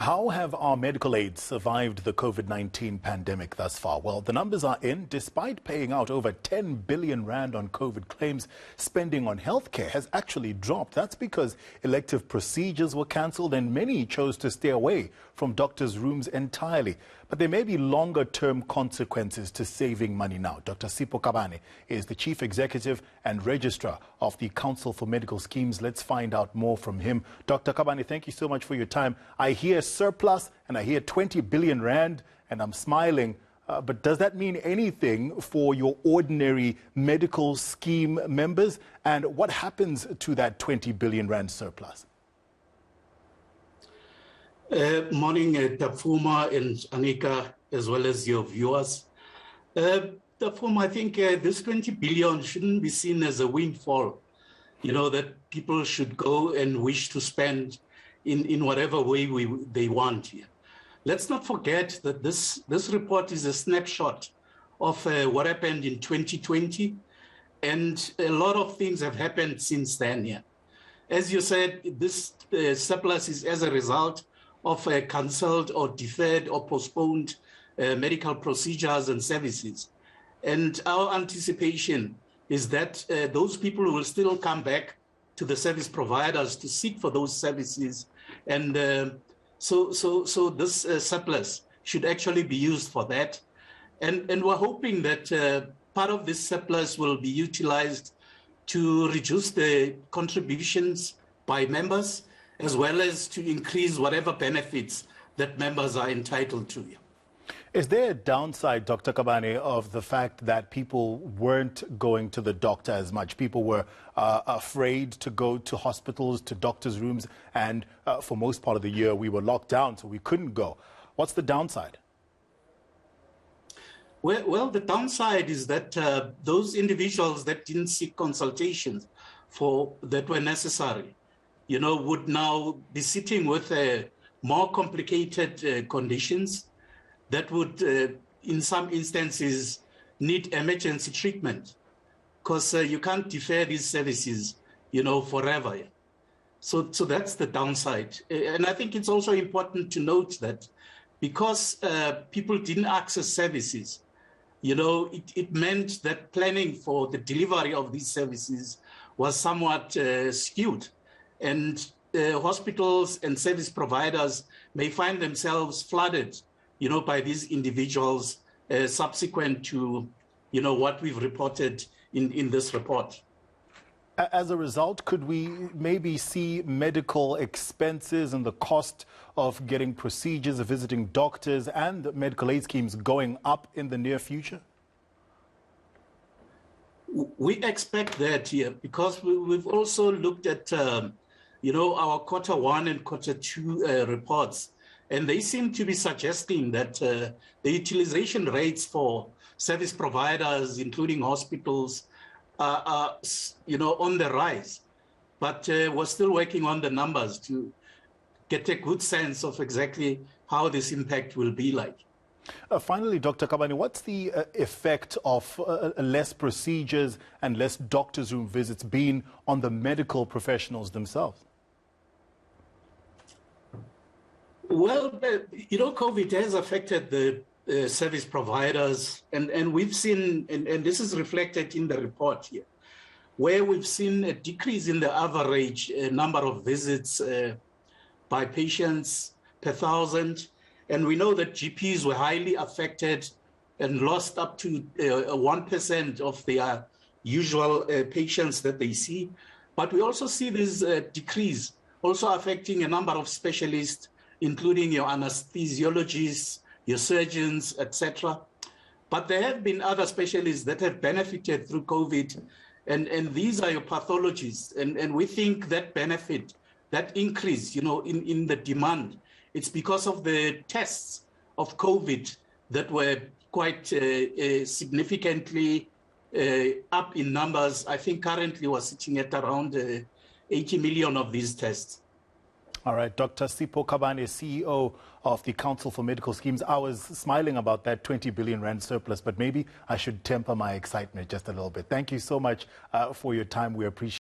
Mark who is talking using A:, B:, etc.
A: How have our medical aids survived the COVID-19 pandemic thus far? Well, the numbers are in. Despite paying out over 10 billion rand on COVID claims, spending on healthcare has actually dropped. That's because elective procedures were cancelled and many chose to stay away from doctors' rooms entirely. But there may be longer-term consequences to saving money now. Dr. Sipho Kabane is the Chief Executive and Registrar of the Council for Medical Schemes. Let's find out more from him. Dr. Kabane, thank you so much for your time. I hear surplus and I hear 20 billion rand and I'm smiling. But does that mean anything for your ordinary medical scheme members? And what happens to that 20 billion rand surplus?
B: Morning, Tafuma and Anika, as well as your viewers. Tafuma, I think this 20 billion shouldn't be seen as a windfall, that people should go and wish to spend in whatever way they want here. Let's not forget that this report is a snapshot of what happened in 2020, and a lot of things have happened since then here. As you said, this surplus is as a result of cancelled or deferred or postponed medical procedures and services. And our anticipation is that those people will still come back to the service providers to seek for those services. And so this surplus should actually be used for that. And we're hoping that part of this surplus will be utilized to reduce the contributions by members, as well as to increase whatever benefits that members are entitled to.
A: Is there a downside, Dr. Kabane, of the fact that people weren't going to the doctor as much? People were afraid to go to hospitals, to doctors' rooms, and for most part of the year we were locked down, so we couldn't go. What's the downside?
B: Well, the downside is that those individuals that didn't seek consultations that were necessary, would now be sitting with more complicated conditions that would, in some instances, need emergency treatment, because you can't defer these services, forever. So that's the downside. And I think it's also important to note that because people didn't access services, it meant that planning for the delivery of these services was somewhat skewed. And hospitals and service providers may find themselves flooded, by these individuals subsequent to, what we've reported in this report.
A: As a result, could we maybe see medical expenses and the cost of getting procedures, of visiting doctors and medical aid schemes going up in the near future?
B: We expect that here, because we've also looked at our Q1 and Q2 reports, and they seem to be suggesting that the utilization rates for service providers, including hospitals, are on the rise. But we're still working on the numbers to get a good sense of exactly how this impact will be like.
A: Finally, Dr. Kabane, what's the effect of less procedures and less doctors' room visits been on the medical professionals themselves?
B: Well, COVID has affected the service providers, and we've seen, and this is reflected in the report here, where we've seen a decrease in the average number of visits by patients per thousand. And we know that GPs were highly affected and lost up to 1% of their usual patients that they see. But we also see this decrease also affecting a number of specialists, including your anesthesiologists, your surgeons, etc. But there have been other specialists that have benefited through COVID, and these are your pathologists. And we think that benefit, that increase, in the demand, it's because of the tests of COVID that were quite significantly up in numbers. I think currently we're sitting at around 80 million of these tests.
A: All right, Dr. Sipho Kabane, CEO of the Council for Medical Schemes. I was smiling about that 20 billion rand surplus, but maybe I should temper my excitement just a little bit. Thank you so much for your time. We appreciate it.